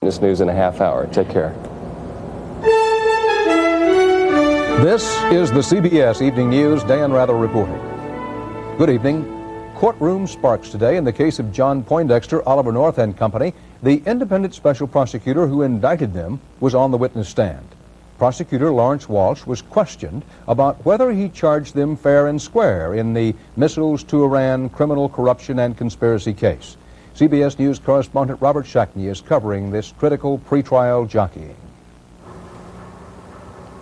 This news in a half hour. Take care. This is the CBS Evening News. Dan Rather reporting. Good evening. Courtroom sparks today in the case of John Poindexter, Oliver North and Company. The independent special prosecutor who indicted them was on the witness stand. Prosecutor Lawrence Walsh was questioned about whether he charged them fair and square in the missiles to Iran criminal corruption and conspiracy case. CBS News correspondent Robert Shackney is covering this critical pretrial jockeying.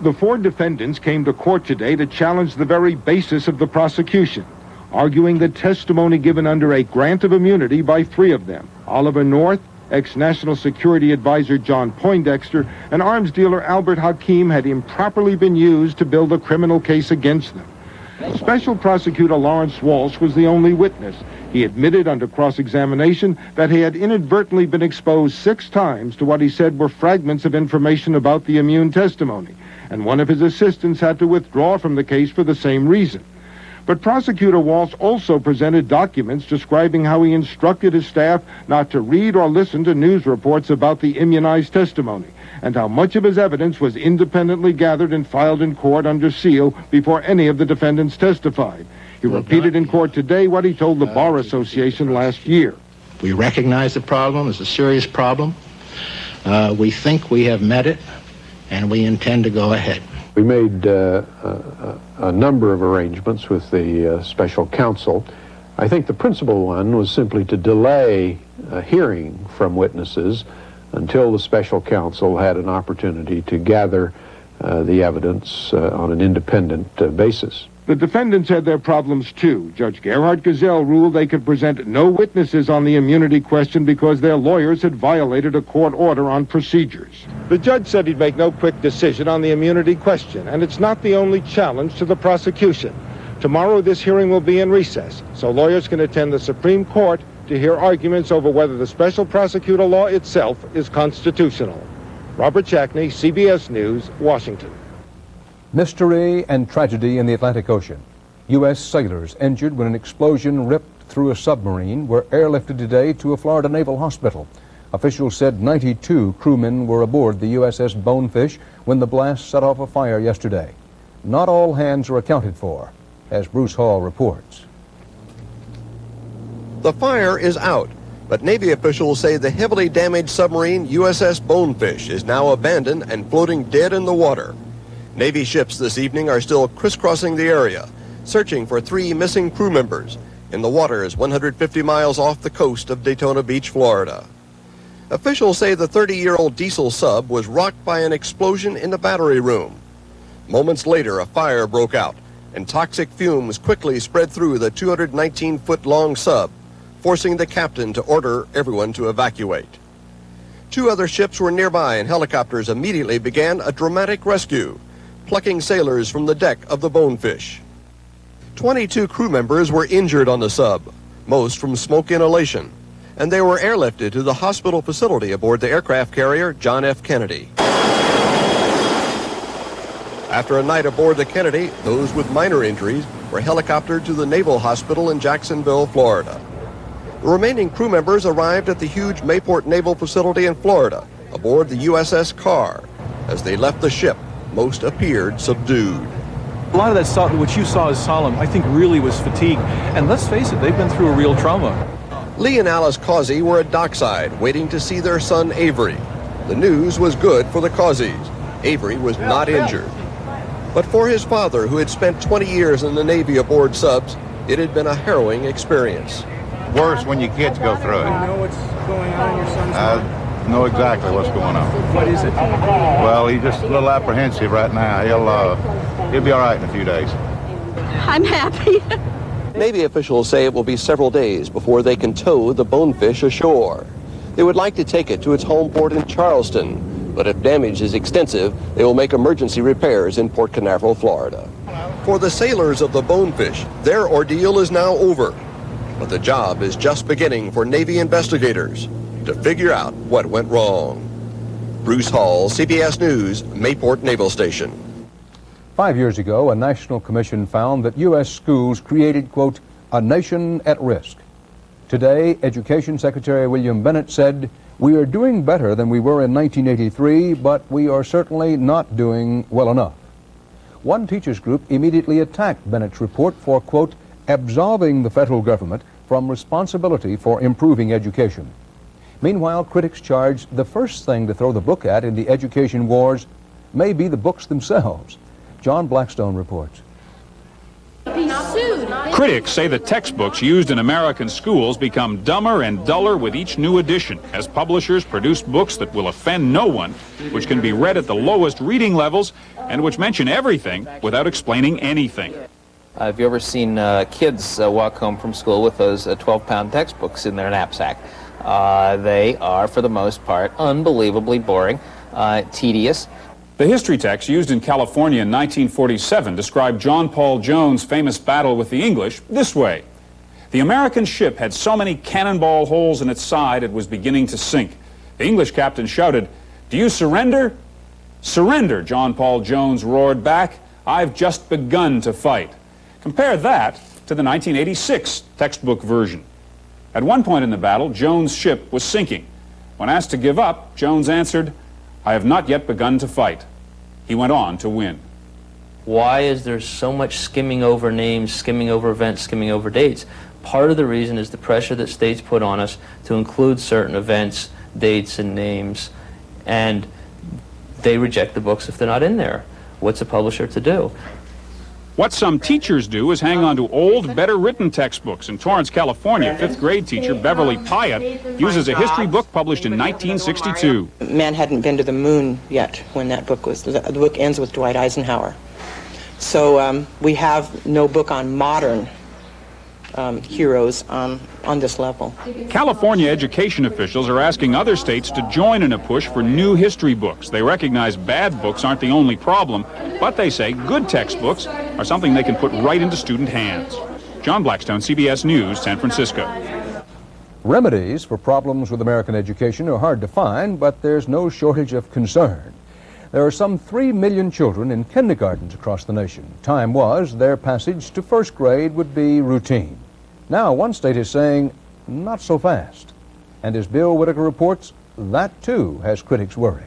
The four defendants came to court today to challenge the very basis of the prosecution, arguing the testimony given under a grant of immunity by three of them: Oliver North, ex-National Security Advisor John Poindexter, and arms dealer Albert Hakim had improperly been used to build a criminal case against them. Special Prosecutor Lawrence Walsh was the only witness. He admitted under cross-examination that he had inadvertently been exposed 6 times to what he said were fragments of information about the immune testimony, and one of his assistants had to withdraw from the case for the same reason. But Prosecutor Walsh also presented documents describing how he instructed his staff not to read or listen to news reports about the immunized testimony, and how much of his evidence was independently gathered and filed in court under seal before any of the defendants testified. He repeated in court today what he told the Bar Association last year. We recognize the problem as a serious problem. We think we have met it, and we intend to go ahead. We made a number of arrangements with the special counsel. I think the principal one was simply to delay hearing from witnesses until the special counsel had an opportunity to gather the evidence on an independent basis. The defendants had their problems too. Judge Gerhard Gazelle ruled they could present no witnesses on the immunity question because their lawyers had violated a court order on procedures. The judge said he'd make no quick decision on the immunity question, and it's not the only challenge to the prosecution. Tomorrow this hearing will be in recess, so lawyers can attend the Supreme Court to hear arguments over whether the special prosecutor law itself is constitutional. Robert Shackney, CBS News, Washington. Mystery and tragedy in the Atlantic Ocean. U.S. sailors injured when an explosion ripped through a submarine were airlifted today to a Florida naval hospital. Officials said 92 crewmen were aboard the USS Bonefish when the blast set off a fire yesterday. Not all hands are accounted for, as Bruce Hall reports. The fire is out, but Navy officials say the heavily damaged submarine USS Bonefish is now abandoned and floating dead in the water. Navy ships this evening are still crisscrossing the area, searching for 3 missing crew members in the waters 150 miles off the coast of Daytona Beach, Florida. Officials say the 30-year-old diesel sub was rocked by an explosion in the battery room. Moments later, a fire broke out, and toxic fumes quickly spread through the 219-foot-long sub, forcing the captain to order everyone to evacuate. 2 other ships were nearby, and helicopters immediately began a dramatic rescue, plucking sailors from the deck of the Bonefish. 22 crew members were injured on the sub, most from smoke inhalation, and they were airlifted to the hospital facility aboard the aircraft carrier John F. Kennedy. After a night aboard the Kennedy, those with minor injuries were helicoptered to the Naval Hospital in Jacksonville, Florida. The remaining crew members arrived at the huge Mayport Naval Facility in Florida aboard the USS Carr. As they left the ship, most appeared subdued. A lot of that, what you saw as solemn, I think really was fatigue. And let's face it, they've been through a real trauma. Lee and Alice Causey were at dockside waiting to see their son Avery. The news was good for the Causeys. Avery was not injured. But for his father, who had spent 20 years in the Navy aboard subs, it had been a harrowing experience. Worse when your kids go through it. You know what's going on in your son's life? Know exactly what's going on. What is it? Well, he's just a little apprehensive right now. He'll be all right in a few days. I'm happy. Navy officials say it will be several days before they can tow the Bonefish ashore. They would like to take it to its home port in Charleston, but if damage is extensive, they will make emergency repairs in Port Canaveral, Florida. For the sailors of the Bonefish, their ordeal is now over, but the job is just beginning for Navy investigators to figure out what went wrong. Bruce Hall, CBS News, Mayport Naval Station. 5 years ago, a national commission found that U.S. schools created, quote, a nation at risk. Today, Education Secretary William Bennett said We are doing better than we were in 1983, but we are certainly not doing well enough. One teachers group immediately attacked Bennett's report for, quote, absolving the federal government from responsibility for improving education. Meanwhile, critics charge the first thing to throw the book at in the education wars may be the books themselves. John Blackstone reports. Critics say the textbooks used in American schools become dumber and duller with each new edition, as publishers produce books that will offend no one, which can be read at the lowest reading levels, and which mention everything without explaining anything. Have you ever seen kids walk home from school with those 12-pound textbooks in their knapsack? They are, for the most part, unbelievably boring, tedious. The history text used in California in 1947 described John Paul Jones' famous battle with the English this way. The American ship had so many cannonball holes in its side it was beginning to sink. The English captain shouted, "Do you surrender?" "Surrender," John Paul Jones roared back. "I've just begun to fight." Compare that to the 1986 textbook version. At one point in the battle, Jones' ship was sinking. When asked to give up, Jones answered, "I have not yet begun to fight." He went on to win. Why is there so much skimming over names, skimming over events, skimming over dates? Part of the reason is the pressure that states put on us to include certain events, dates, and names, and they reject the books if they're not in there. What's a publisher to do? What some teachers do is hang on to old, better-written textbooks. In Torrance, California, fifth-grade teacher Beverly Pyatt uses a history book published in 1962. Man hadn't been to the moon yet when that book was. The book ends with Dwight Eisenhower. So we have no book on modern heroes on this level. California education officials are asking other states to join in a push for new history books. They recognize bad books aren't the only problem, but they say good textbooks are something they can put right into student hands. John Blackstone, CBS News, San Francisco. Remedies for problems with American education are hard to find, but there's no shortage of concern. There are some 3 million children in kindergartens across the nation. Time was their passage to first grade would be routine. Now, one state is saying, not so fast. And as Bill Whitaker reports, that too has critics worried.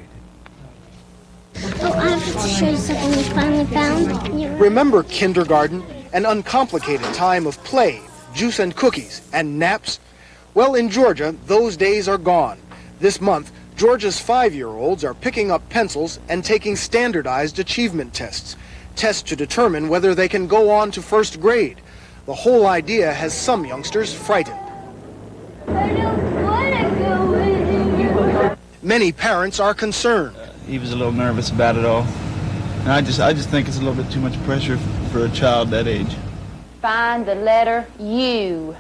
Oh, I have to show you something we finally found. Remember kindergarten, an uncomplicated time of play, juice and cookies, and naps? Well, in Georgia, those days are gone. This month, Georgia's 5-year-olds are picking up pencils and taking standardized achievement tests. Tests to determine whether they can go on to first grade. The whole idea has some youngsters frightened. I don't want to go in. Many parents are concerned. He was a little nervous about it all. And I just think it's a little bit too much pressure for a child that age. Find the letter U.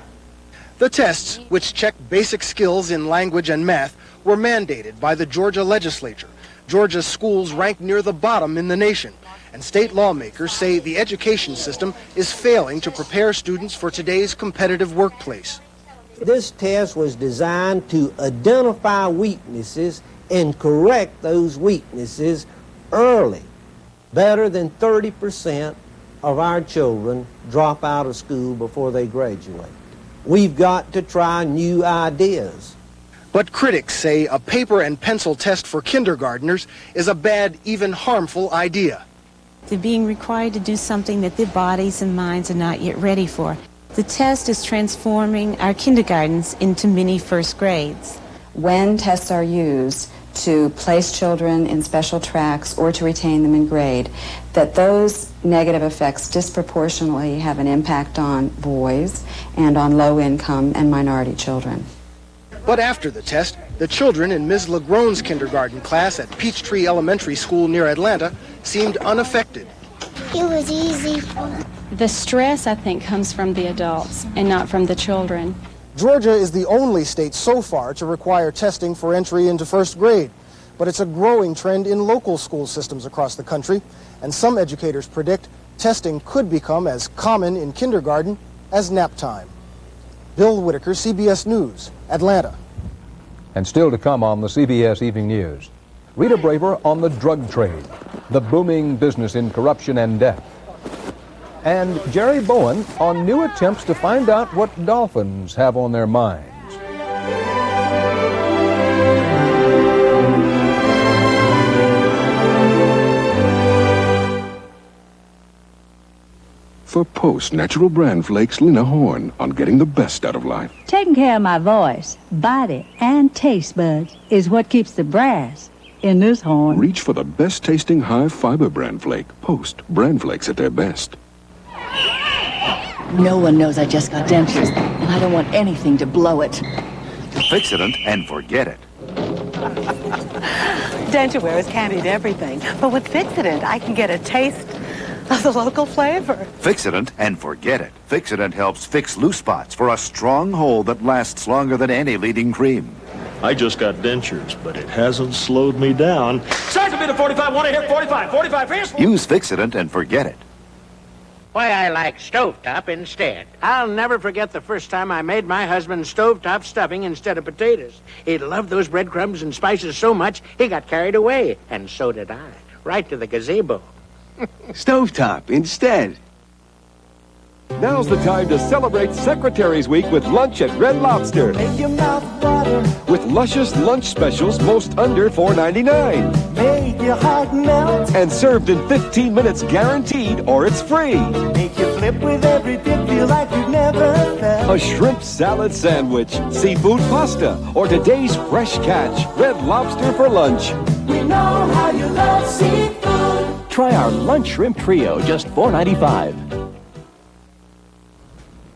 The tests, which check basic skills in language and math, were mandated by the Georgia legislature. Georgia's schools rank near the bottom in the nation, and state lawmakers say the education system is failing to prepare students for today's competitive workplace. This test was designed to identify weaknesses and correct those weaknesses early. Better than 30% of our children drop out of school before they graduate. We've got to try new ideas. But critics say a paper and pencil test for kindergartners is a bad, even harmful idea. They're being required to do something that their bodies and minds are not yet ready for. The test is transforming our kindergartens into mini first grades. When tests are used to place children in special tracks or to retain them in grade, that those negative effects disproportionately have an impact on boys and on low-income and minority children. But after the test, the children in Ms. LeGrone's kindergarten class at Peachtree Elementary School near Atlanta seemed unaffected. It was easy. The stress, I think, comes from the adults and not from the children. Georgia is the only state so far to require testing for entry into first grade, but it's a growing trend in local school systems across the country, and some educators predict testing could become as common in kindergarten as nap time. Bill Whitaker, CBS News, Atlanta. And still to come on the CBS Evening News, Rita Braver on the drug trade, the booming business in corruption and death, and Jerry Bowen on new attempts to find out what dolphins have on their minds. for Post Natural Bran Flakes Lena Horne on getting the best out of life. Taking care of my voice, body, and taste buds is what keeps the brass in this horn. Reach for the best tasting high fiber bran flake. Post Bran Flakes at their best. No one knows I just got dentures, and I don't want anything to blow it. Fix-it and forget it. Dentalware is candied everything, but with Fix-it, I can get a taste of the local flavor. Fix-it and forget it. Fix-it helps fix loose spots for a strong hold that lasts longer than any leading cream. I just got dentures, but it hasn't slowed me down. Start to be the 45, want to hear 45, 45, here's... Use Fix-it and forget it. Why, I like stovetop instead. I'll never forget the first time I made my husband stovetop stuffing instead of potatoes. He loved those breadcrumbs and spices so much, he got carried away. And so did I. Right to the gazebo. Stovetop instead. Now's the time to celebrate Secretary's Week with lunch at Red Lobster. Make your mouth water. With luscious lunch specials, most under $4.99. Make your heart melt. And served in 15 minutes guaranteed, or it's free. Make you flip with every dip, feel like you've never felt. A shrimp salad sandwich, seafood pasta, or today's fresh catch, Red Lobster for lunch. We know how you love seafood. Try our lunch shrimp trio, just $4.95.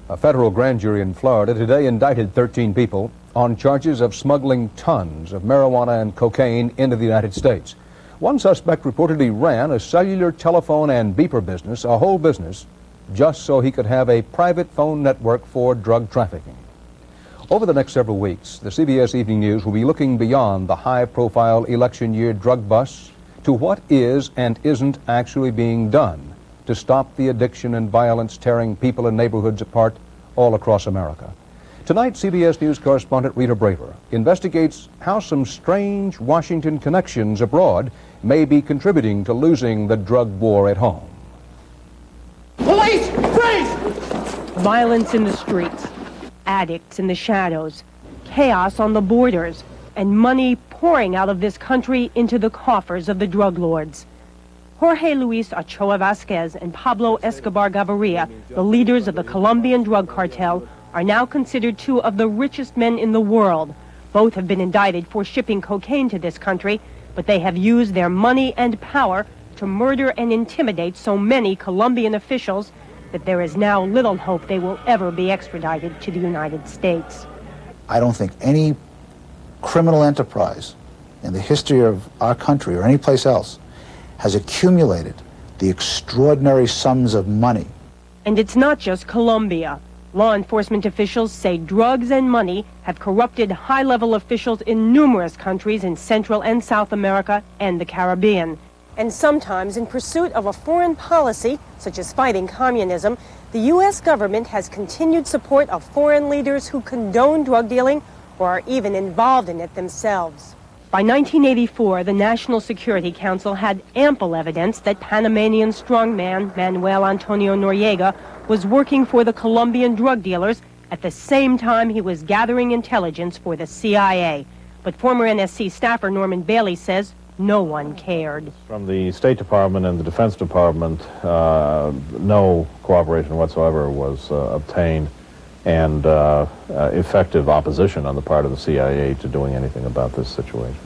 A federal grand jury in Florida today indicted 13 people on charges of smuggling tons of marijuana and cocaine into the United States. One suspect reportedly ran a cellular telephone and beeper business, a whole business, just so he could have a private phone network for drug trafficking. Over the next several weeks, the CBS Evening News will be looking beyond the high-profile election year drug busts to what is and isn't actually being done to stop the addiction and violence tearing people and neighborhoods apart all across America. Tonight, CBS News correspondent Rita Braver investigates how some strange Washington connections abroad may be contributing to losing the drug war at home. Police, freeze! Violence in the streets, addicts in the shadows, chaos on the borders, and money pouring out of this country into the coffers of the drug lords. Jorge Luis Ochoa Vasquez and Pablo Escobar Gaviria, the leaders of the Colombian drug cartel, are now considered two of the richest men in the world. Both have been indicted for shipping cocaine to this country, but they have used their money and power to murder and intimidate so many Colombian officials that there is now little hope they will ever be extradited to the United States. I don't think any criminal enterprise in the history of our country or any place else has accumulated the extraordinary sums of money. And it's not just Colombia. Law enforcement officials say drugs and money have corrupted high-level officials in numerous countries in Central and South America and the Caribbean. And sometimes, in pursuit of a foreign policy, such as fighting communism, the U.S. government has continued support of foreign leaders who condone drug dealing or are even involved in it themselves. By 1984, the National Security Council had ample evidence that Panamanian strongman Manuel Antonio Noriega was working for the Colombian drug dealers at the same time he was gathering intelligence for the CIA. But former NSC staffer Norman Bailey says no one cared. From the State Department and the Defense Department, no cooperation whatsoever was obtained, and effective opposition on the part of the CIA to doing anything about this situation.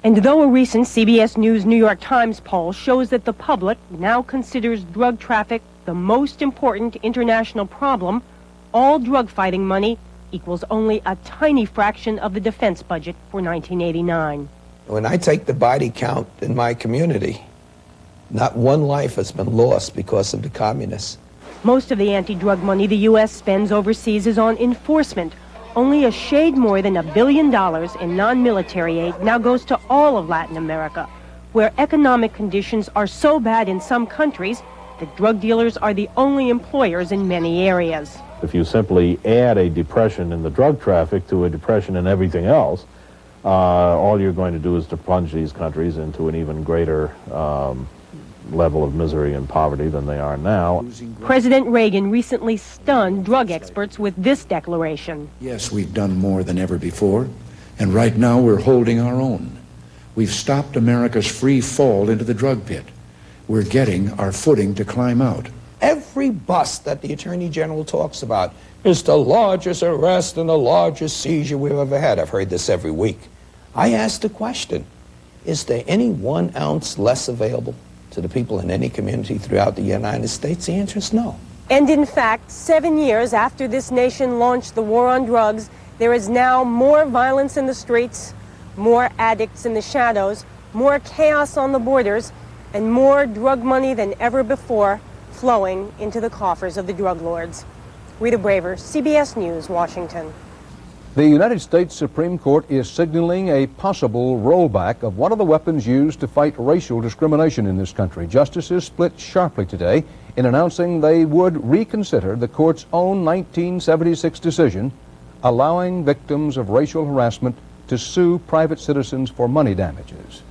And though a recent CBS News New York Times poll shows that the public now considers drug traffic the most important international problem, all drug fighting money equals only a tiny fraction of the defense budget for 1989. When I take the body count in my community, not one life has been lost because of the communists. Most of the anti-drug money the U.S. spends overseas is on enforcement. Only a shade more than $1 billion in non-military aid now goes to all of Latin America, where economic conditions are so bad in some countries that drug dealers are the only employers in many areas. If you simply add a depression in the drug traffic to a depression in everything else, all you're going to do is to plunge these countries into an even greater level of misery and poverty than they are now. President Reagan recently stunned drug experts with this declaration. Yes, we've done more than ever before, and right now we're holding our own. We've stopped America's free fall into the drug pit. We're getting our footing to climb out. Every bust that the Attorney General talks about is the largest arrest and the largest seizure we've ever had. I've heard this every week. I asked the question, is there any 1 ounce less available to the people in any community throughout the United States? The answer is no. And in fact, 7 years after this nation launched the war on drugs, there is now more violence in the streets, more addicts in the shadows, more chaos on the borders, and more drug money than ever before flowing into the coffers of the drug lords. Rita Braver, CBS News, Washington. The United States Supreme Court is signaling a possible rollback of one of the weapons used to fight racial discrimination in this country. Justices split sharply today in announcing they would reconsider the court's own 1976 decision allowing victims of racial harassment to sue private citizens for money damages.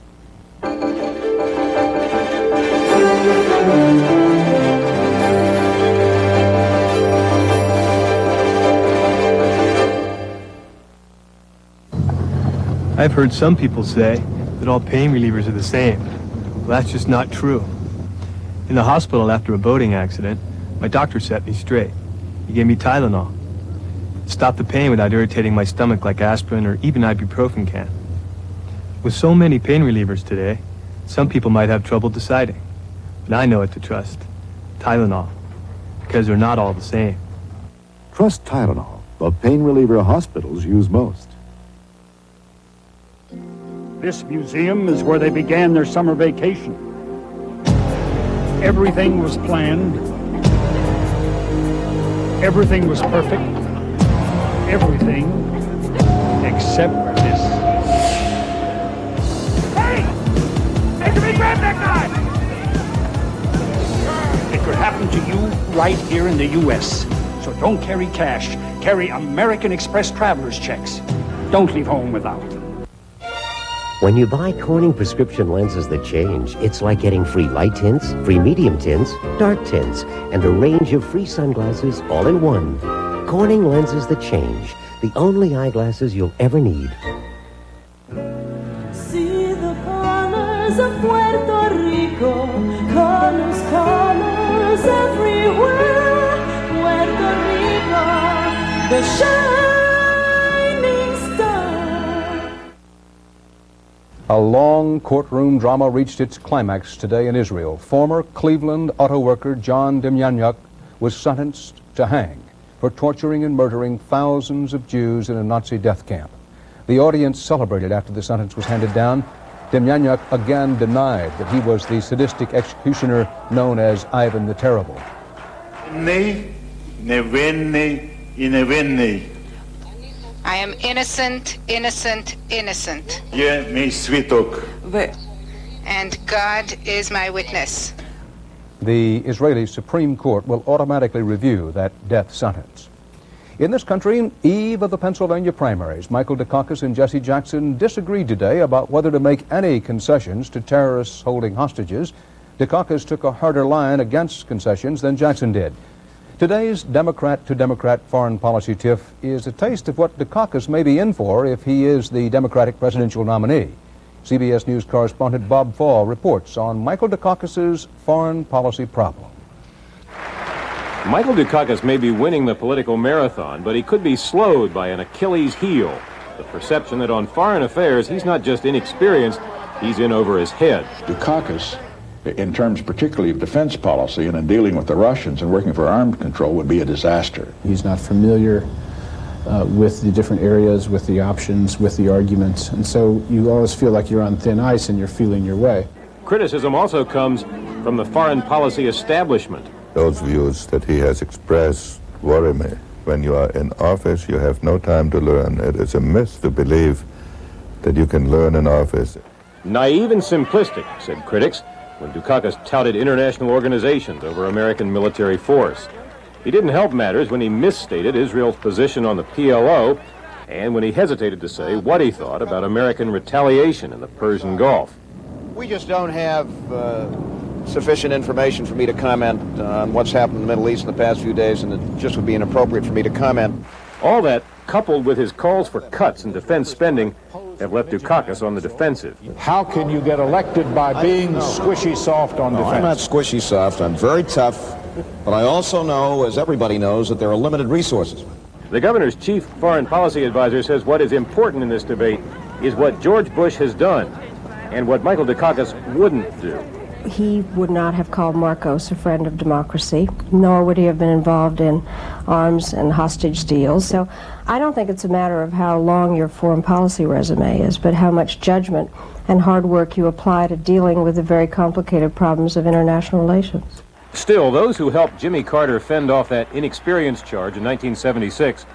I've heard some people say that all pain relievers are the same. Well, that's just not true. In the hospital after a boating accident, my doctor set me straight. He gave me Tylenol. It stopped the pain without irritating my stomach like aspirin or even ibuprofen can. With so many pain relievers today, some people might have trouble deciding. But I know what to trust. Tylenol. Because they're not all the same. Trust Tylenol, the pain reliever hospitals use most. This museum is where they began their summer vacation. Everything was planned. Everything was perfect. Everything except this. Hey! Hey, can we grab that guy? It could happen to you right here in the U.S. So don't carry cash. Carry American Express traveler's checks. Don't leave home without. When you buy Corning prescription lenses that change, it's like getting free light tints, free medium tints, dark tints, and a range of free sunglasses all in one. Corning lenses that change, the only eyeglasses you'll ever need. See the colors of Puerto Rico, colors, colors everywhere. Puerto Rico, the shining star. A long courtroom drama reached its climax today in Israel. Former Cleveland auto worker John Demjanjuk was sentenced to hang for torturing and murdering thousands of Jews in a Nazi death camp. The audience celebrated after the sentence was handed down. Demjanjuk again denied that he was the sadistic executioner known as Ivan the Terrible. I am innocent, innocent, innocent. And God is my witness. The Israeli Supreme Court will automatically review that death sentence. In this country, eve of the Pennsylvania primaries, Michael Dukakis and Jesse Jackson disagreed today about whether to make any concessions to terrorists holding hostages. Dukakis took a harder line against concessions than Jackson did. Today's Democrat-to-Democrat foreign policy tiff is a taste of what Dukakis may be in for if he is the Democratic presidential nominee. CBS News correspondent Bob Fall reports on Michael Dukakis' foreign policy problem. Michael Dukakis may be winning the political marathon, but he could be slowed by an Achilles heel. The perception that on foreign affairs he's not just inexperienced, he's in over his head. Dukakis, in terms particularly of defense policy and in dealing with the Russians and working for arms control, would be a disaster. He's not familiar with the different areas, with the options, with the arguments, and so you always feel like you're on thin ice and you're feeling your way. Criticism also comes from the foreign policy establishment. Those views that he has expressed worry me. When you are in office, you have no time to learn. It is a myth to believe that you can learn in office. Naive and simplistic, said critics, when Dukakis touted international organizations over American military force. He didn't help matters when he misstated Israel's position on the PLO and when he hesitated to say what he thought about American retaliation in the Persian Gulf. We just don't have sufficient information for me to comment on what's happened in the Middle East in the past few days, and it just would be inappropriate for me to comment. All that, coupled with his calls for cuts in defense spending, have left Dukakis on the defensive. How can you get elected by being squishy soft on defense? I'm not squishy soft. I'm very tough, But I also know, as everybody knows, that there are limited resources. The governor's chief foreign policy advisor says what is important in this debate is what George Bush has done and what Michael Dukakis wouldn't do. He would not have called Marcos a friend of democracy, nor would he have been involved in arms and hostage deals. So I don't think it's a matter of how long your foreign policy resume is, but how much judgment and hard work you apply to dealing with the very complicated problems of international relations. Still, those who helped Jimmy Carter fend off that inexperience charge in 1976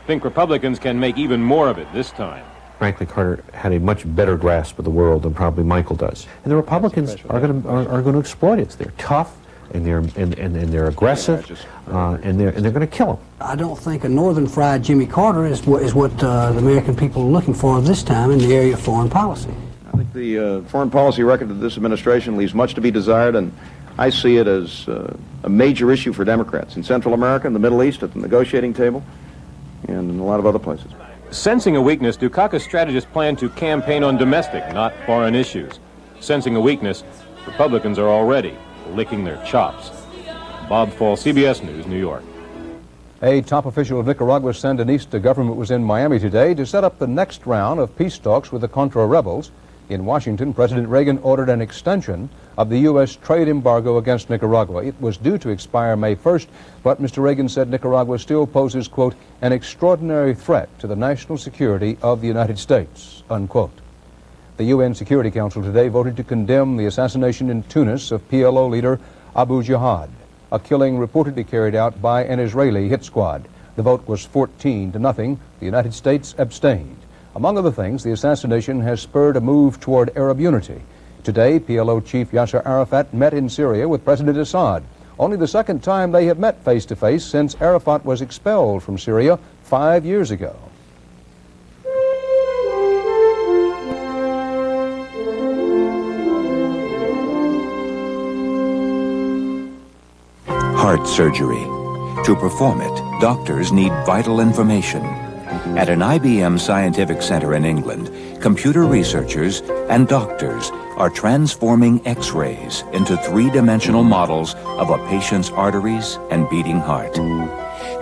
think Republicans can make even more of it this time. Frankly, Carter had a much better grasp of the world than probably Michael does, and the Republicans are going to exploit it. They're tough, and they're aggressive, and they're going to kill him. I don't think a northern fried Jimmy Carter is what the American people are looking for this time in the area of foreign policy. I think the foreign policy record of this administration leaves much to be desired, and I see it as a major issue for Democrats in Central America, in the Middle East, at the negotiating table, and in a lot of other places. Sensing a weakness, Dukakis strategists plan to campaign on domestic, not foreign issues. Sensing a weakness, Republicans are already licking their chops. Bob Fall, CBS News, New York. A top official of Nicaragua's Sandinista government was in Miami today to set up the next round of peace talks with the Contra rebels. In Washington, President Reagan ordered an extension of the U.S. trade embargo against Nicaragua. It was due to expire May 1st, but Mr. Reagan said Nicaragua still poses, quote, an extraordinary threat to the national security of the United States, unquote. The UN Security Council today voted to condemn the assassination in Tunis of PLO leader Abu Jihad, a killing reportedly carried out by an Israeli hit squad. The vote was 14-0. The United States abstained. Among other things, the assassination has spurred a move toward Arab unity. Today, PLO chief Yasser Arafat met in Syria with President Assad, only the second time they have met face-to-face since Arafat was expelled from Syria 5 years ago. Heart surgery. To perform it, doctors need vital information. At an IBM scientific center in England, computer researchers and doctors are transforming X-rays into three-dimensional models of a patient's arteries and beating heart.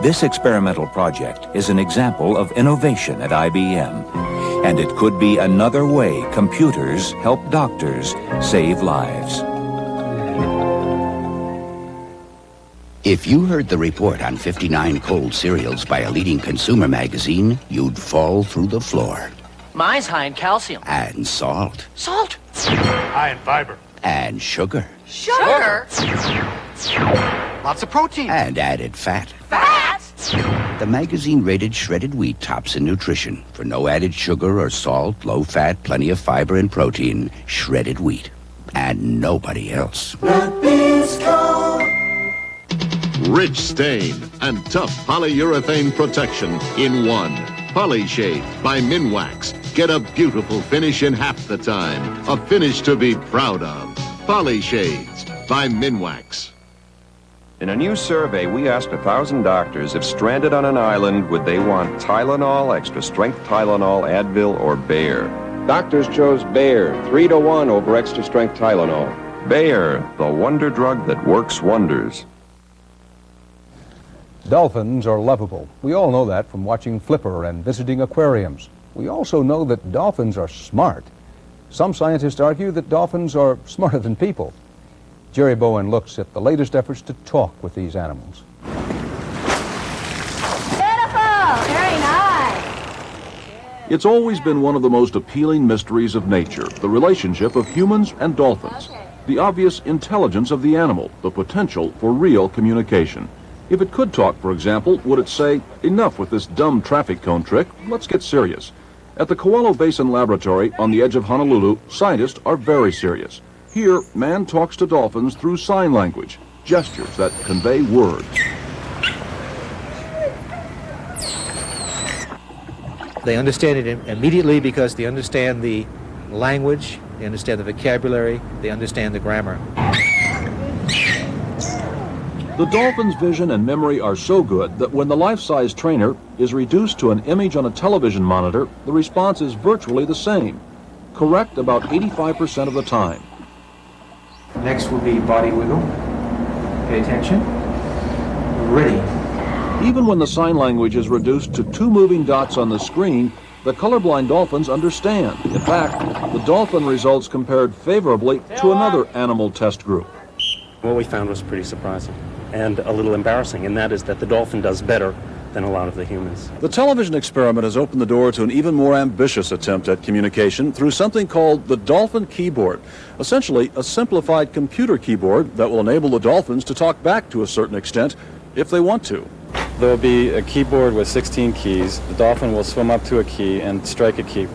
This experimental project is an example of innovation at IBM, and it could be another way computers help doctors save lives. If you heard the report on 59 cold cereals by a leading consumer magazine, you'd fall through the floor. Mine's high in calcium. And salt. Salt. High in fiber. And sugar. Sugar? Lots of protein. And added fat. Fat? The magazine rated shredded wheat tops in nutrition for no added sugar or salt, low fat, plenty of fiber and protein. Shredded wheat. And nobody else. Rich stain and tough polyurethane protection in one. Polyshade by Minwax. Get a beautiful finish in half the time. A finish to be proud of. Polyshades by Minwax. In a new survey, we asked 1,000 doctors if stranded on an island, would they want Tylenol, extra strength Tylenol, Advil, or Bayer. Doctors chose Bayer, 3-1 over extra strength Tylenol. Bayer, the wonder drug that works wonders. Dolphins are lovable. We all know that from watching Flipper and visiting aquariums. We also know that dolphins are smart. Some scientists argue that dolphins are smarter than people. Jerry Bowen looks at the latest efforts to talk with these animals. Beautiful! Very nice! It's always been one of the most appealing mysteries of nature, the relationship of humans and dolphins. The obvious intelligence of the animal, the potential for real communication. If it could talk, for example, would it say, enough with this dumb traffic cone trick, let's get serious. At the Coelho Basin Laboratory on the edge of Honolulu, scientists are very serious. Here, man talks to dolphins through sign language, gestures that convey words. They understand it immediately because they understand the language, they understand the vocabulary, they understand the grammar. The dolphin's vision and memory are so good that when the life-size trainer is reduced to an image on a television monitor, the response is virtually the same. Correct about 85% of the time. Next will be body wiggle. Pay attention. Ready. Even when the sign language is reduced to 2 moving dots on the screen, the colorblind dolphins understand. In fact, the dolphin results compared favorably to another animal test group. What we found was pretty surprising and a little embarrassing, and that is that the dolphin does better than a lot of the humans. The television experiment has opened the door to an even more ambitious attempt at communication through something called the dolphin keyboard, essentially a simplified computer keyboard that will enable the dolphins to talk back to a certain extent if they want to. There will be a keyboard with 16 keys. The dolphin will swim up to a key and strike a key.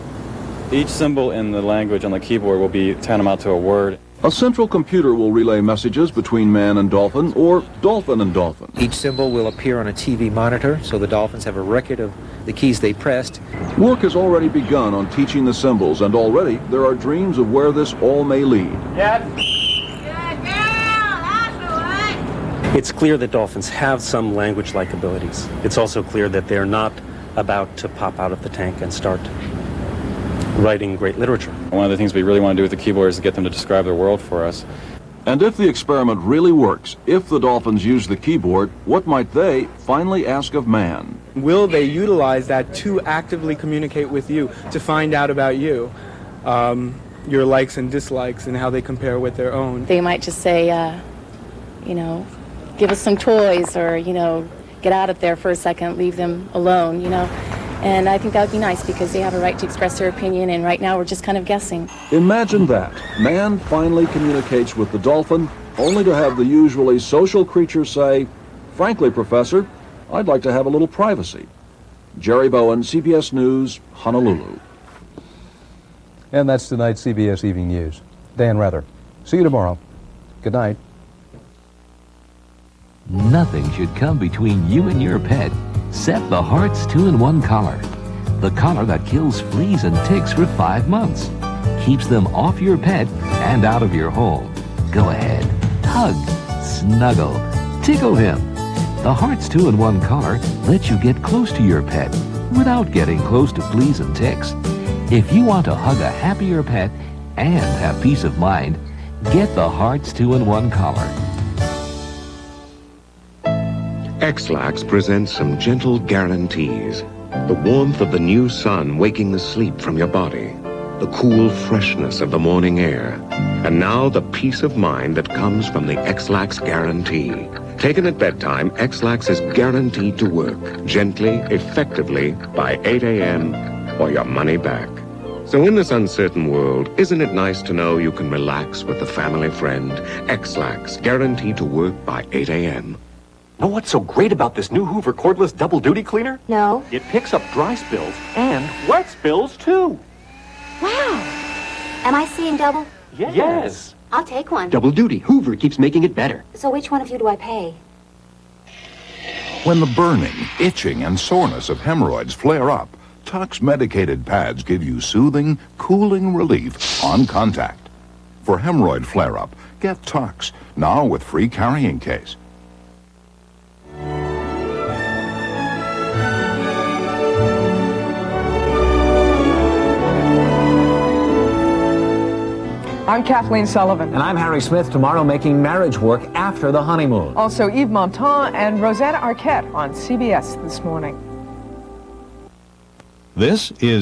Each symbol in the language on the keyboard will be tantamount to a word. A central computer will relay messages between man and dolphin, or dolphin and dolphin. Each symbol will appear on a TV monitor, so the dolphins have a record of the keys they pressed. Work has already begun on teaching the symbols, and already there are dreams of where this all may lead. It's clear that dolphins have some language-like abilities. It's also clear that they're not about to pop out of the tank and start writing great literature. One of the things we really want to do with the keyboard is to get them to describe their world for us. And if the experiment really works, if the dolphins use the keyboard, what might they finally ask of man? Will they utilize that to actively communicate with you, to find out about you, your likes and dislikes, and how they compare with their own? They might just say, you know, give us some toys, or, you know, get out of there for a second, leave them alone, you know. And I think that would be nice because they have a right to express their opinion, and right now we're just kind of guessing. Imagine that. Man finally communicates with the dolphin, only to have the usually social creature say, "Frankly, Professor, I'd like to have a little privacy." Jerry Bowen, CBS News, Honolulu. And that's tonight's CBS Evening News. Dan Rather. See you tomorrow. Good night. Nothing should come between you and your pet. Set the Hearts 2-in-1 collar. The collar that kills fleas and ticks for 5 months. Keeps them off your pet and out of your home. Go ahead, hug, snuggle, tickle him. The Hearts 2-in-1 collar lets you get close to your pet without getting close to fleas and ticks. If you want to hug a happier pet and have peace of mind, get the Hearts 2-in-1 collar. X-Lax presents some gentle guarantees. The warmth of the new sun waking the sleep from your body. The cool freshness of the morning air. And now the peace of mind that comes from the X-Lax guarantee. Taken at bedtime, X-Lax is guaranteed to work gently, effectively, by 8 a.m. or your money back. So in this uncertain world, isn't it nice to know you can relax with a family friend? X-Lax, guaranteed to work by 8 a.m. Know what's so great about this new Hoover cordless double duty cleaner? No. It picks up dry spills and wet spills too. Wow. Am I seeing double? Yes. I'll take one. Double duty. Hoover keeps making it better. So which one of you do I pay? When the burning, itching, and soreness of hemorrhoids flare up, Tux medicated pads give you soothing, cooling relief on contact. For hemorrhoid flare-up, get Tux, now with free carrying case. I'm Kathleen Sullivan. And I'm Harry Smith, tomorrow making marriage work after the honeymoon. Also Yves Montand and Rosanna Arquette on CBS this morning. This is